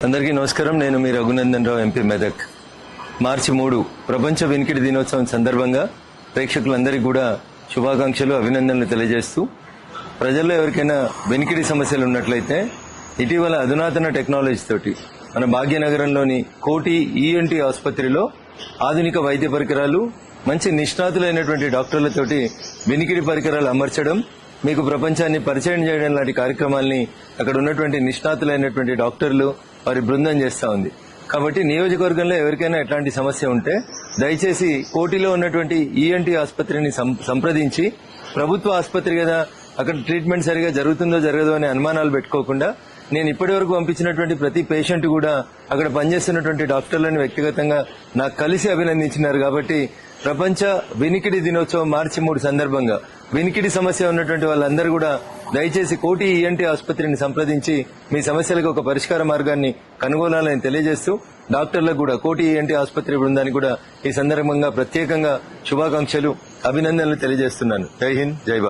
అందరికీ నమస్కారం. నేను మీ రఘునందన్ రావు, ఎంపీ మెదక్. మార్చి 3 ప్రపంచ వినికిడి దినోత్సవం సందర్భంగా ప్రేక్షకులందరికీ కూడా శుభాకాంక్షలు, అభినందనలు తెలియజేస్తూ, ప్రజల్లో ఎవరికైనా వినికిడి సమస్యలు ఉన్నట్లయితే ఇటీవల అధునాతన టెక్నాలజీ తోటి మన భాగ్యనగరంలోని కోటి ఈఎన్టీ ఆసుపత్రిలో ఆధునిక వైద్య పరికరాలు, మంచి నిష్ణాతులైనటువంటి డాక్టర్లతోటి వినికిడి పరికరాలు అమర్చడం, మీకు ప్రపంచాన్ని పరిచయం చేయడం లాంటి కార్యక్రమాల్ని అక్కడ ఉన్నటువంటి నిష్ణాతులైనటువంటి డాక్టర్లు వారి బృందం చేస్తా ఉంది. కాబట్టి నియోజకవర్గంలో ఎవరికైనా ఎట్లాంటి సమస్య ఉంటే దయచేసి కోటిలో ఉన్నటువంటి ఈఎన్టీ ఆసుపత్రిని సంప్రదించి, ప్రభుత్వ ఆసుపత్రి కదా, అక్కడ ట్రీట్మెంట్ సరిగా జరుగుతుందో జరగదో అనే అనుమానాలు పెట్టుకోకుండా, నేను ఇప్పటి వరకు పంపించినటువంటి ప్రతి పేషెంట్ కూడా అక్కడ పనిచేస్తున్నటువంటి డాక్టర్లను వ్యక్తిగతంగా నాకు కలిసి అభినందించినారు. కాబట్టి ప్రపంచ వినికిడి దినోత్సవం మార్చి 3 సందర్భంగా వినికిడి సమస్య ఉన్నటువంటి వాళ్ళందరూ కూడా దయచేసి కోటి ఈఎన్టీ ఆసుపత్రిని సంప్రదించి మీ సమస్యలకు ఒక పరిష్కార మార్గాన్ని కనుగొనాలని తెలియజేస్తూ, డాక్టర్లకు కూడా కోటి ఈఎన్టీ ఆసుపత్రి బృందానికి కూడా ఈ సందర్భంగా ప్రత్యేకంగా శుభాకాంక్షలు, అభినందనలు తెలియజేస్తున్నాను. జై హింద్, జై భారత్.